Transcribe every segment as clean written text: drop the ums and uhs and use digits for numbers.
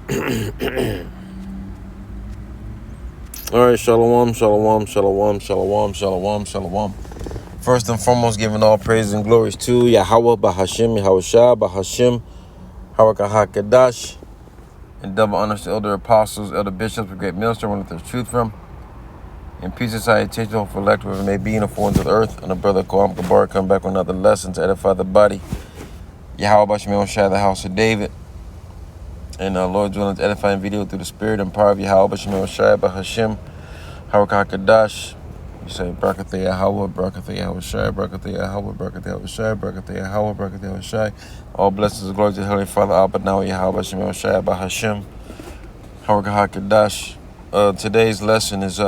All right, shalom, shalom, shalom, shalom, shalom, shalom. First and foremost, giving all praise and glories to Yahweh, Bahashim, Yahushua, Bahashim, Harakahakadash, and double honors to elder apostles, elder bishops, a great minister, one that there's truth from, and peace and salutation for elect, wherever it may be in the four winds of the earth, and a brother Koam Gabar come back with another lesson to edify the body. Yahweh, Bahashim, Yahushua, the house of David, and Lord's willing to edifying video through the spirit and power of Yahweh, Bahashim, Yahushua, Bahashim, Harakahakadash. You say, Barakatha Yahweh, Barakatha Yahushua, Barakatha Yahweh, Barakatha Yahushua, Barakatha Yahweh, Barakatha Yahushua. All blessings and glory to the Holy Father, Abba, now Yahweh, Hashem, Yahushua, Bahashim, Harakahakadash. Today's lesson is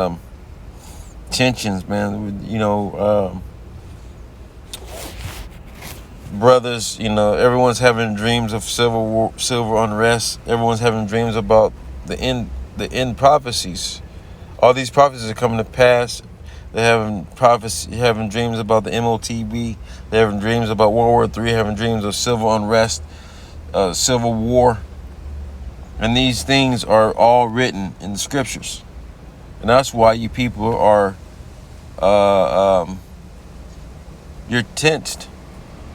tensions, man. Brothers, everyone's having dreams of civil unrest. Everyone's having dreams about the end prophecies. All these prophecies are coming to pass. They're having dreams about the MOTB. They're having dreams about World War III. Having dreams of civil unrest, civil war. And these things are all written in the scriptures. And that's why you people are, you're tensed.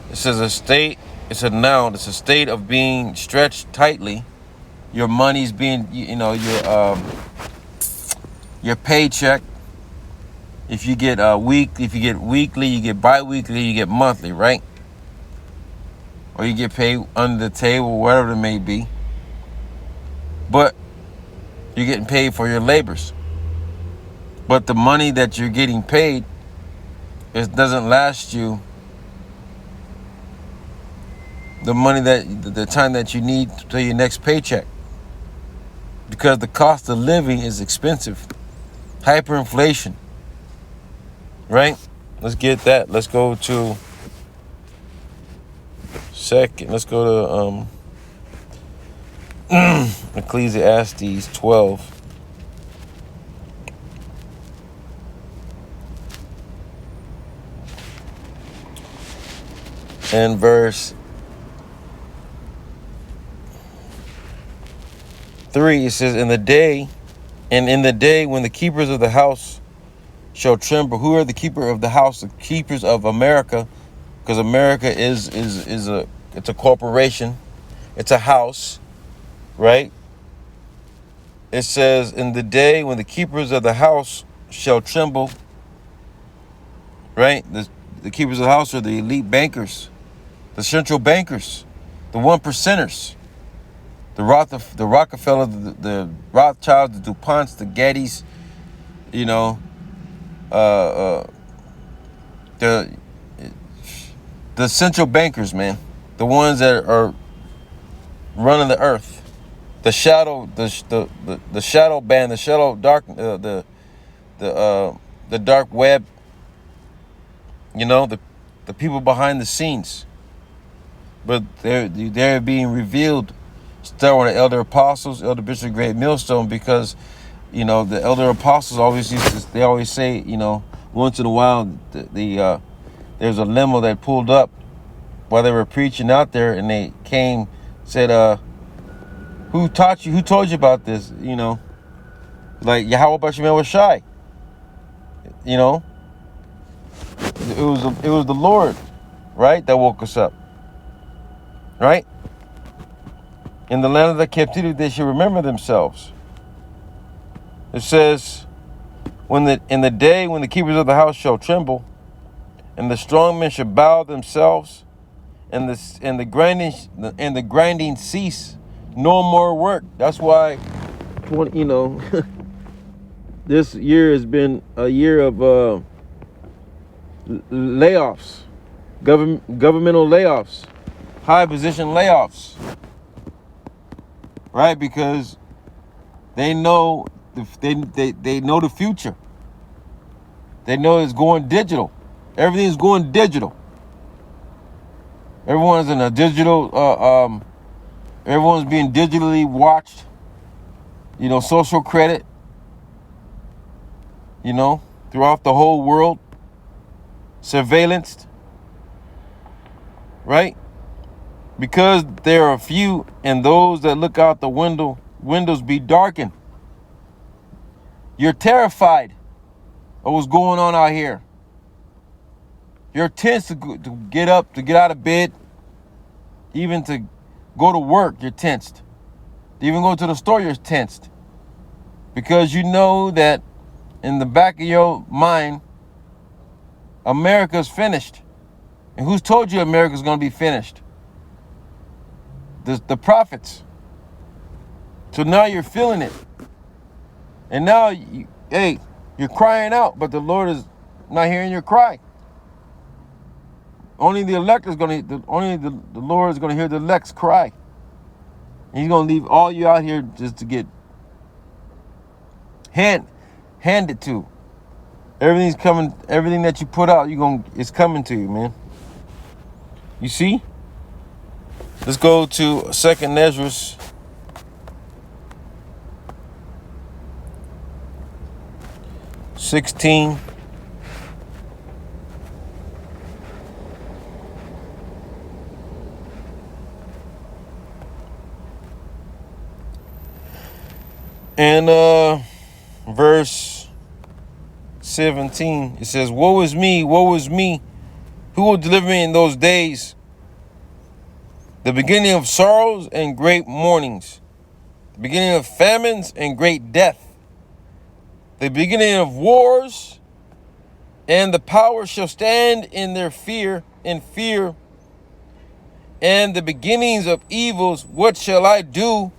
It says it's a noun. It's a state of being stretched tightly. Your money's being, your paycheck. If you get weekly, you get bi-weekly, you get monthly, right? Or you get paid under the table, whatever it may be. But you're getting paid for your labors. But the money that you're getting paid, it doesn't last you the time that you need to your next paycheck. Because the cost of living is expensive. Hyperinflation. Right? Let's get that. Let's go to Let's go to Ecclesiastes 12. And verse 3, it says, in the day when the keepers of the house shall tremble. Who are the keeper of the house? The keepers of America, because America is a corporation. It's a house, right? It says, in the day when the keepers of the house shall tremble, right? The keepers of the house are the elite bankers, the central bankers, the 1%ers, the Rockefeller, the Rothschilds, the DuPonts, the Gettys, the central bankers, man, the ones that are running the earth, the shadow, the shadow band, the shadow dark, the dark web, the people behind the scenes, but they're being revealed. Starting with the elder apostles, elder bishop, great millstone, because the elder apostles always say, once in a while, there's a limo that pulled up while they were preaching out there, and they said, who told you about this? Like Yahweh Bashem was shy. It was the Lord, right, that woke us up, right? In the land of the captivity, they should remember themselves. It says, in the day when the keepers of the house shall tremble, and the strong men shall bow themselves, and the grinding cease, no more work. That's why, this year has been a year of layoffs, governmental layoffs, high position layoffs. Right, because they know they know the future. They know it's going digital. Everything's going digital. Everyone's in a digital. Everyone's being digitally watched. Social credit. Throughout the whole world, surveillanced. Right. Because there are few, and those that look out the window windows be darkened. You're terrified of what's going on out here. You're tense to get up, to get out of bed, even to go to work, you're tensed. To even go to the store, you're tensed. Because you know that in the back of your mind, America's finished. And who's told you America's going to be finished? The prophets. So now you're feeling it. And now, you're crying out, but the Lord is not hearing your cry. Only the elect is going to, the Lord is going to hear the elect's cry. And he's going to leave all you out here just to get handed to. Everything's coming, everything that you put out, it's coming to you, man. You see? Let's go to 2nd Ezra 16. And verse 17, it says, woe is me, who will deliver me in those days? The beginning of sorrows and great mournings, the beginning of famines and great death, the beginning of wars, and the powers shall stand in fear, and the beginnings of evils. What shall I do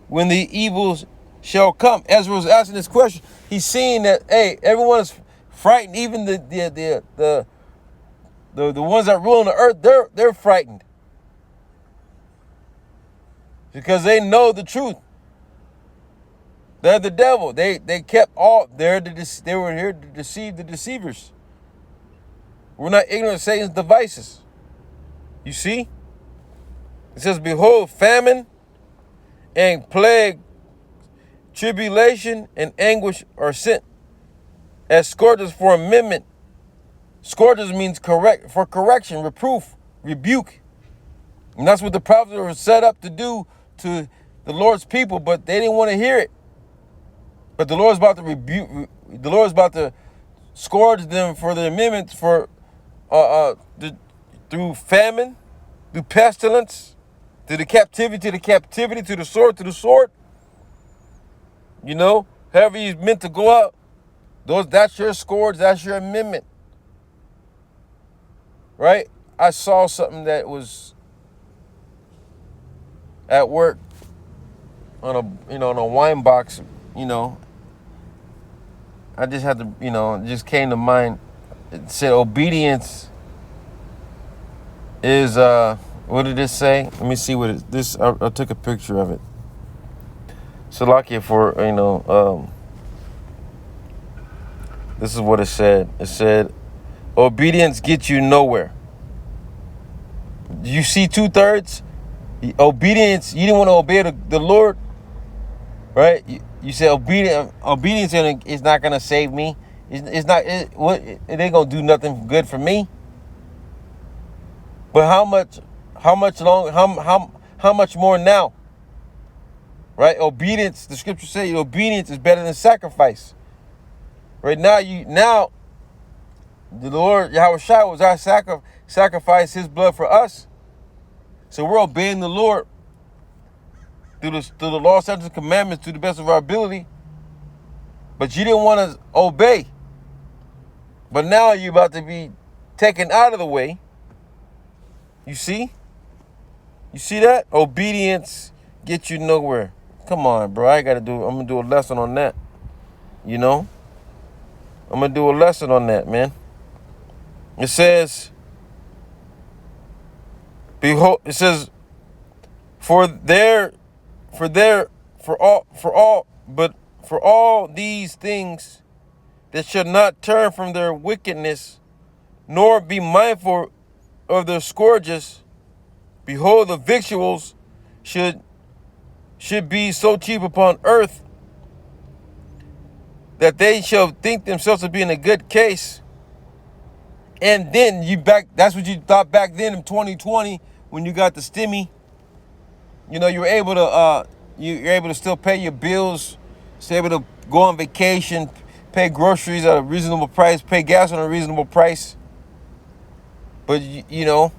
when the evils shall come? Ezra was asking this question. He's seeing that, everyone is frightened. Even the ones that rule on the earth, they're frightened because they know the truth. They're the devil. They were here to deceive the deceivers. We're not ignorant of Satan's devices. You see? It says, behold, famine and plague, tribulation and anguish are sent as scourges for amendment. Scourges means for correction, reproof, rebuke. And that's what the prophets were set up to do to the Lord's people, but they didn't want to hear it. But the Lord's about to rebuke, the Lord's about to scourge them for the amendments through famine, through pestilence, through the captivity, to the sword. You know, however he's meant to go out, that's your scourge, that's your amendment. Right? I saw something that was at work on a wine box, I just had to, it just came to mind. It said obedience is, what did it say? Let me see what I took a picture of it. Salakia for, this is what it said. It said, obedience gets you nowhere. You see 2/3? Obedience, you didn't want to obey the Lord, right? You said obedience is not going to save me. It ain't going to do nothing good for me. But how much more now? Right? Obedience, the scripture says obedience is better than sacrifice. Right now, the Lord Yahweh Shai was our sacrifice his blood for us. So we're obeying the Lord through the law, statutes, and commandments to the best of our ability. But you didn't want to obey. But now you're about to be taken out of the way. You see? You see that? Obedience gets you nowhere. Come on, bro. I'm going to do a lesson on that. I'm going to do a lesson on that, man. It says, behold, it says, for all these things that shall not turn from their wickedness, nor be mindful of their scourges, behold, the victuals should be so cheap upon earth that they shall think themselves to be in a good case. And then that's what you thought back then in 2020 when you got the stimmy. You were able to You're able to still pay your bills, still able to go on vacation, pay groceries at a reasonable price, pay gas on a reasonable price. But you know,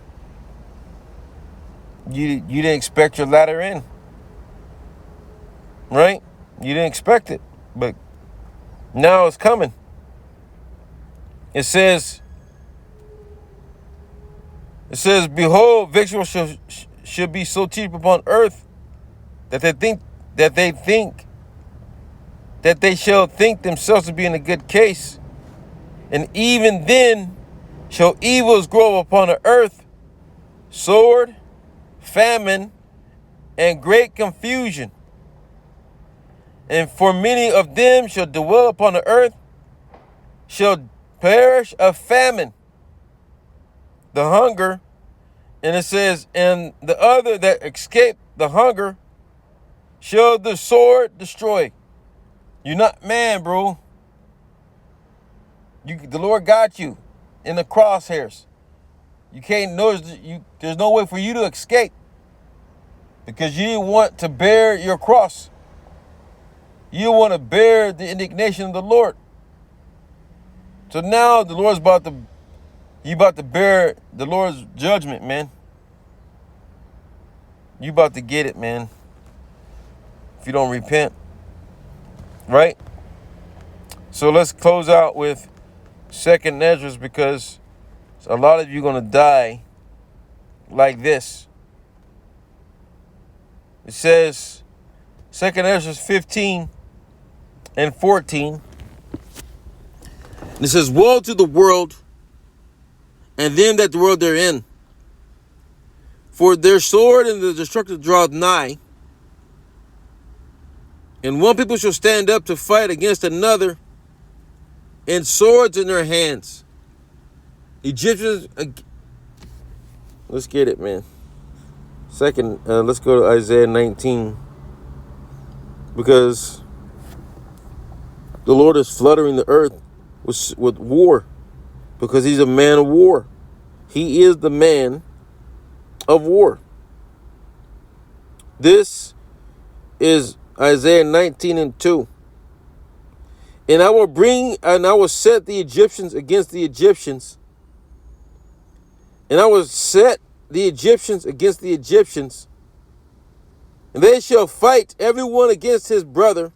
you didn't expect your latter end, right? You didn't expect it, but now it's coming. It says, behold, victuals should be so cheap upon earth that they shall think themselves to be in a good case. And even then shall evils grow upon the earth, sword, famine, and great confusion. And for many of them shall dwell upon the earth, shall perish of famine, the hunger. And it says, and the other that escape the hunger shall the sword destroy. You're not man, bro. The Lord got you in the crosshairs. You can't notice. There's no way for you to escape because you didn't want to bear your cross. You want to bear the indignation of the Lord. So now the Lord's about to bear the Lord's judgment, man. You about to get it, man. If you don't repent, right? So let's close out with 2nd Esdras, because a lot of you are going to die like this. It says, 2nd Esdras 15 and 14. It says, woe to the world and them that dwell therein. For their sword and the destructive draweth nigh. And one people shall stand up to fight against another, and swords in their hands. Egyptians, let's get it, man. Let's go to Isaiah 19. Because the Lord is fluttering the earth with war. Because he's a man of war. He is the man of war. This is Isaiah 19 and 2. And I will set the Egyptians against the Egyptians. And I will set the Egyptians against the Egyptians. And they shall fight everyone against his brother,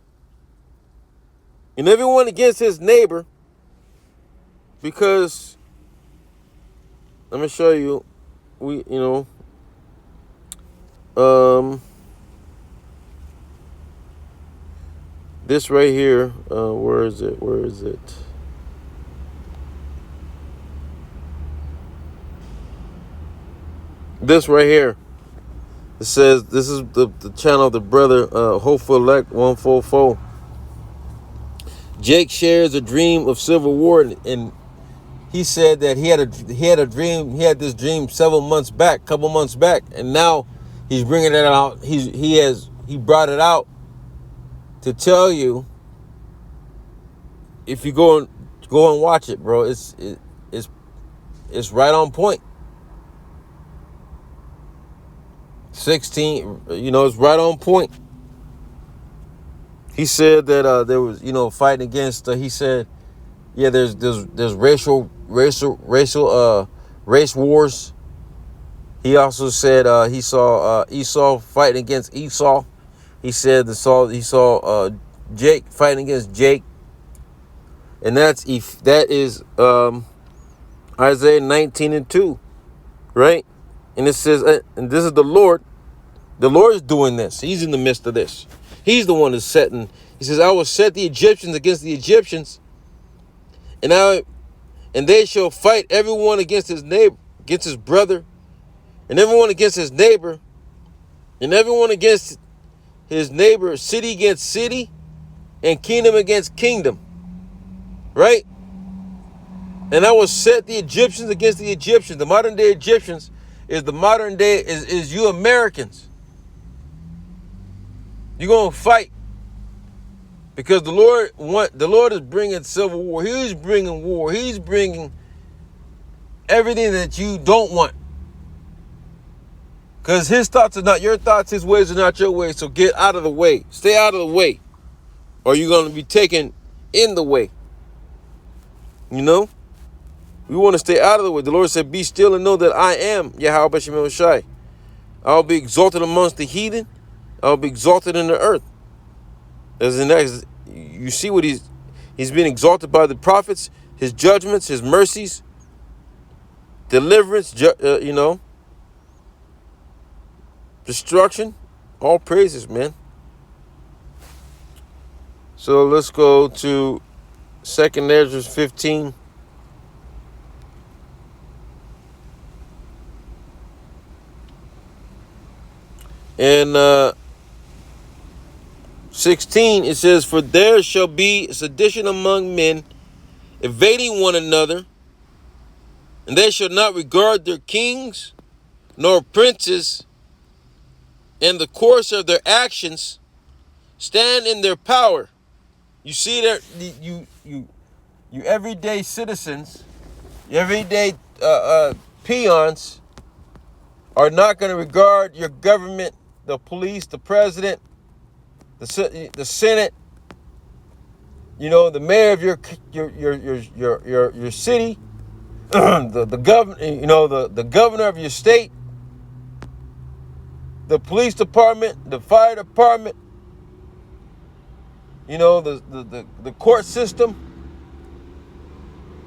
and everyone against his neighbor. Because, let me show you, this right here, where is it? This right here. It says, this is the channel of the brother, Hopeful Elect 144. Jake shares a dream of civil war, and he said that he had a dream. He had this dream couple months back, and now he's bringing it out. He brought it out to tell you, if you go and watch it, bro, it's right on point. 16, it's right on point. He said that there was, fighting against. He said, yeah, there's race wars. He also said he saw Esau fighting against Esau. He said he saw Jake fighting against Jake, and that is Isaiah 19 and 2, right? And it says, and this is the Lord. The Lord is doing this. He's in the midst of this. He's the one who's setting. He says, I will set the Egyptians against the Egyptians, and they shall fight everyone against his neighbor, against his brother, and everyone against his neighbor, and everyone against his neighbor, city against city, and kingdom against kingdom. Right? And I will set the Egyptians against the Egyptians. The modern day Egyptians is the modern day is you Americans. You're going to fight because the Lord is bringing civil war. He's bringing war. He's bringing everything that you don't want. Because his thoughts are not your thoughts, his ways are not your ways. So get out of the way. Stay out of the way. Or you're going to be taken in the way. You know? We want to stay out of the way. The Lord said, be still and know that I am Yahweh B'Shem Shai. I'll be exalted amongst the heathen. I'll be exalted in the earth. As in that, you see what he's been exalted by the prophets, his judgments, his mercies, deliverance, destruction, all praises, man. So let's go to 2nd Ezra 15. And 16, it says, for there shall be sedition among men, evading one another, and they shall not regard their kings nor princes, and the course of their actions stand in their power. You see that you everyday citizens, everyday peons are not going to regard your government, the police, the president, the Senate, the mayor of your city, the governor, the governor of your state, the police department, the fire department, the court system.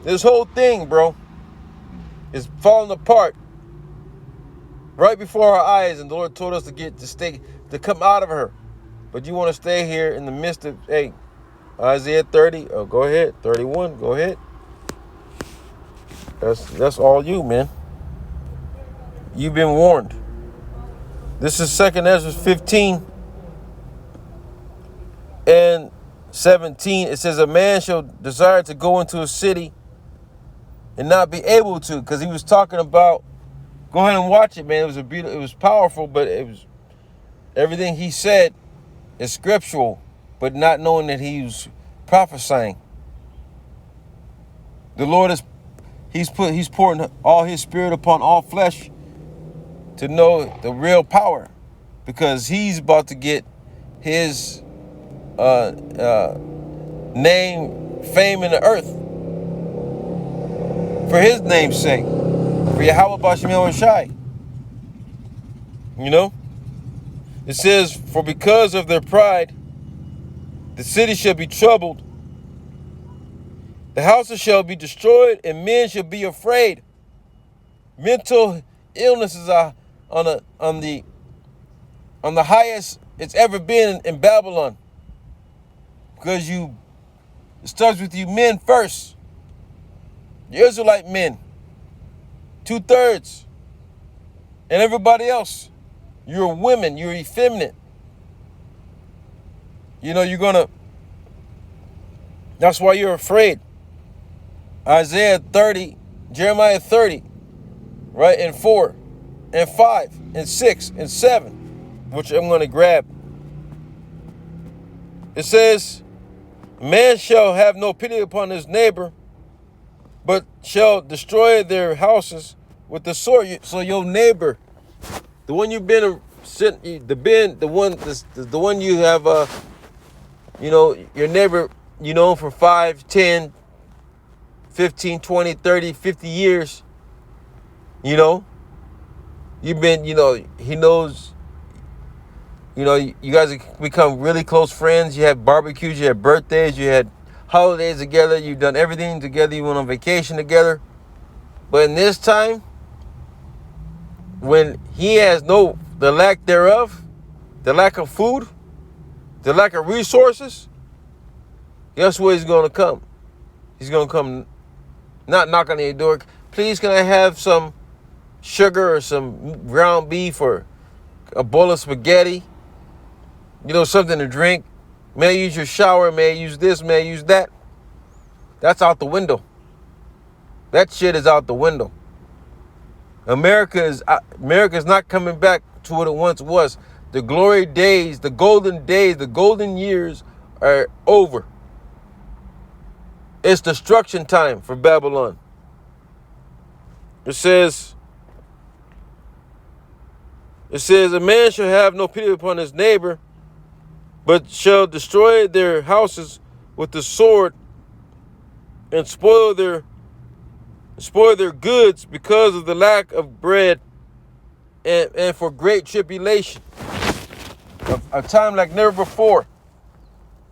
This whole thing, bro, is falling apart right before our eyes, and the Lord told us to come out of her. But you want to stay here in the midst of, Isaiah 30. Oh, go ahead. 31. Go ahead. That's all you, man. You've been warned. This is 2nd Ezra 15 and 17. It says, a man shall desire to go into a city and not be able to, because he was talking about, go ahead and watch it, man. It was powerful, but it was everything he said is scriptural, but not knowing that he was prophesying. The Lord he's pouring all his spirit upon all flesh to know the real power, because he's about to get his name, fame in the earth for his name's sake, for Yahweh B'Shem Shai. It says, for because of their pride, the city shall be troubled, the houses shall be destroyed, and men shall be afraid. Mental illnesses are on the highest it's ever been in Babylon, because it starts with you men first. The Israelite men, 2/3, and everybody else. You're women, you're effeminate. That's why you're afraid. Isaiah 30, Jeremiah 30, right, and 4, and 5, and 6, and 7, which I'm going to grab. It says, man shall have no pity upon his neighbor, but shall destroy their houses with the sword. So your neighbor, the one you've been the one you have, your neighbor, for 5, 10, 15, 20, 30, 50 years, you've been, he knows, you guys have become really close friends. You had barbecues, you had birthdays, you had holidays together, you've done everything together, you went on vacation together. But in this time, when he has the lack thereof, the lack of food, the lack of resources, guess where he's going to come? He's going to come, not knock on your door. Please, can I have some sugar or some ground beef or a bowl of spaghetti? Something to drink. May I use your shower? May I use this? May I use that? That's out the window. That shit is out the window. America is not coming back to what it once was. The glory days, the golden years are over. It's destruction time for Babylon. It says, It says, a man shall have no pity upon his neighbor, but shall destroy their houses with the sword, and spoil their goods because of the lack of bread, and for great tribulation. A time like never before.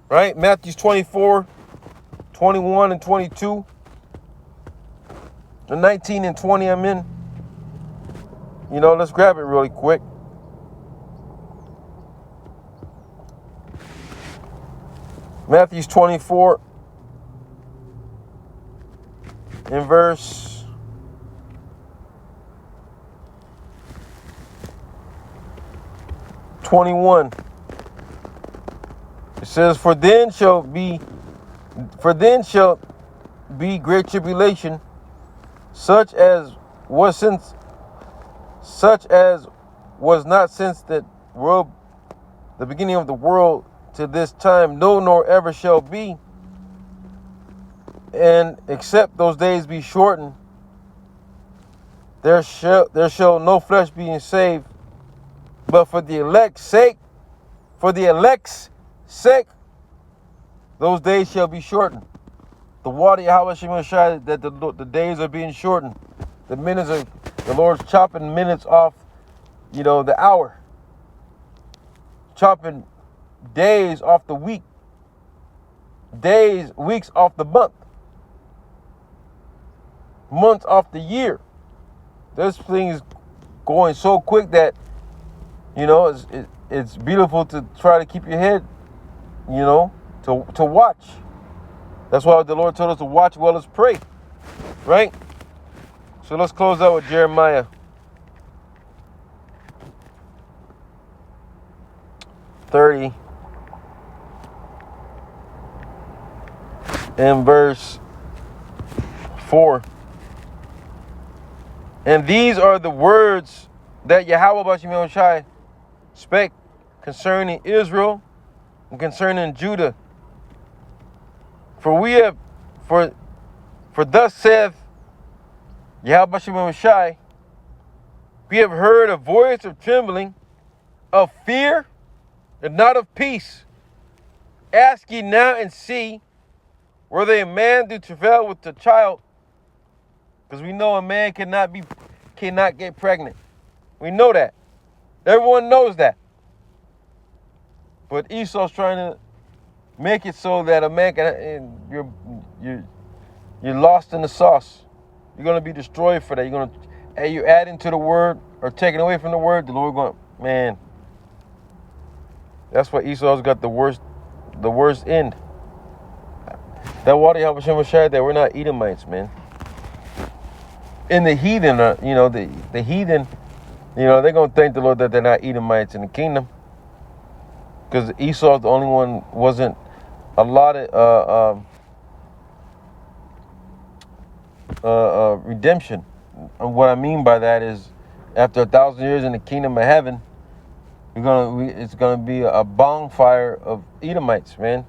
Right? Matthew 24, 21 and 22. The 19 and 20 I'm in. You know, let's grab it really quick. Matthew 24 in verse 21. It says, For then shall be great tribulation, such as was not since the beginning of the world to this time, no, nor ever shall be. And except those days be shortened, there shall no flesh be saved. But for the elect's sake, those days shall be shortened. The water Yahweh Shemel Shai, that the days are being shortened. The Lord's chopping minutes off, the hour. Chopping days off the week. Weeks off the month. Months off the year. This thing is going so quick that, it's beautiful to try to keep your head, to watch. That's why the Lord told us to watch as well as pray, right? So let's close out with Jeremiah 30 and verse 4. And these are the words that Yahweh Bashim Shai spake concerning Israel and concerning Judah. For thus saith Yahweh Bashim Shai, we have heard a voice of trembling, of fear, and not of peace. Ask ye now and see, whether a man do travail with the child, because we know a man cannot get pregnant. We know that. Everyone knows that. But Esau's trying to make it so that a man can, you're lost in the sauce. You're going to be destroyed for that. You're adding to the word or taking away from the word. The Lord going, man. That's why Esau's got the worst end. That water Yahweh Shem Shai, that we're not Edomites, man. And the heathen, the heathen, they're going to thank the Lord that they're not Edomites in the kingdom. Because Esau, the only one, wasn't allotted redemption. And what I mean by that is, after 1,000 years in the kingdom of heaven, it's gonna be a bonfire of Edomites, man.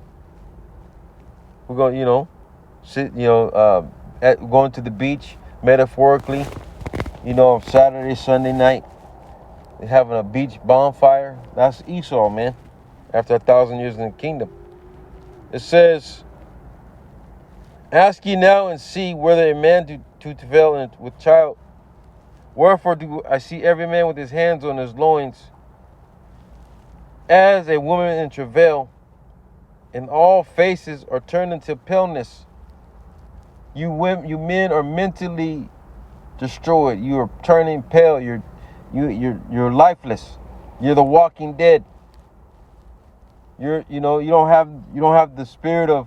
We're going, sit, going to the beach, metaphorically, Saturday, Sunday night, having a beach bonfire. That's Esau, man. After 1,000 years in the kingdom. It says, ask ye now and see whether a man do travail with child. Wherefore do I see every man with his hands on his loins, as a woman in travail, and all faces are turned into paleness. You men are mentally destroyed. You are turning pale. You're lifeless. You're the walking dead. You don't have the spirit of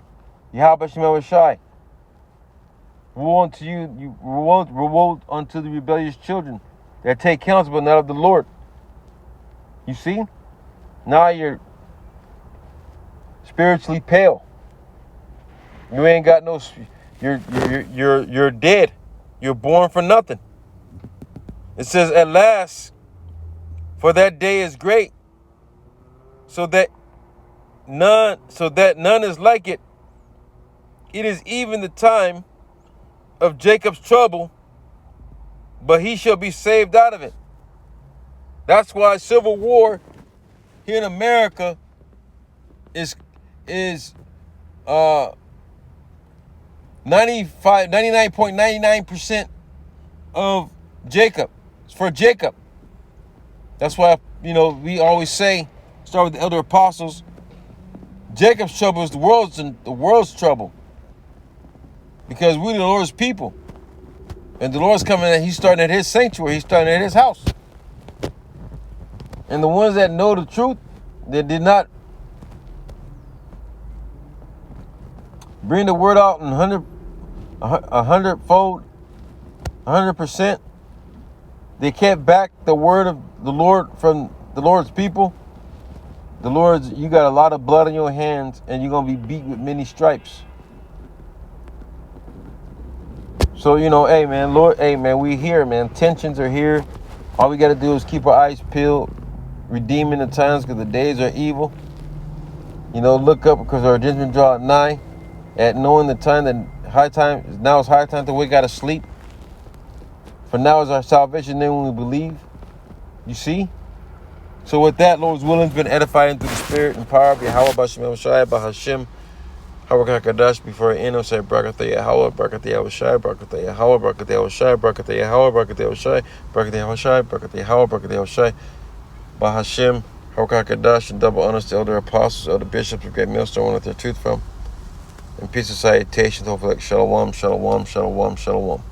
Yahweh Shemel Shai. Woe unto you, woe unto the rebellious children that take counsel but not of the Lord. You see? Now you're spiritually pale. You ain't got no. You're dead. You're born for nothing. It says, at last, for that day is great, so that none is like it. It is even the time of Jacob's trouble, but he shall be saved out of it. That's why civil war here in America is 99.99% of Jacob. It's for Jacob. That's why, we always say, start with the elder apostles, Jacob's trouble is the world's trouble. Because we're the Lord's people. And the Lord's coming and he's starting at his sanctuary. He's starting at his house. And the ones that know the truth, that did not bring the word out in 100-fold, 100%, they kept back the word of the Lord from the Lord's people. You got a lot of blood on your hands and you're going to be beat with many stripes. So, hey, man, we here, man. Tensions are here. All we got to do is keep our eyes peeled, redeeming the times because the days are evil. Look up because our judgment draweth nigh. At knowing the time, now is high time to wake out of sleep. For now is our salvation, then when we believe. You see? So with that, Lord's willing, been edifying through the Spirit and power of Yahweh, B'Shem Shai, B'Hashem, Harakah Kadash. Before I end, I'll say Brakatah Yahweh, Brakatah Yahweh Shai, Brakatah Yahweh, Brakatah Yahweh Shai, Brakatah Yahweh, Brakatah Yahweh Shai, Brakatah Yahweh Shai, Brakatah Yahweh, Brakatah Yahweh Shai, B'Hashem, Harakah Kadash, and double honors to elder apostles, elder bishops, of great millstone, with their truth from. And peace and salutations, hopefully, like Shalom, Shalom, Shalom, Shalom.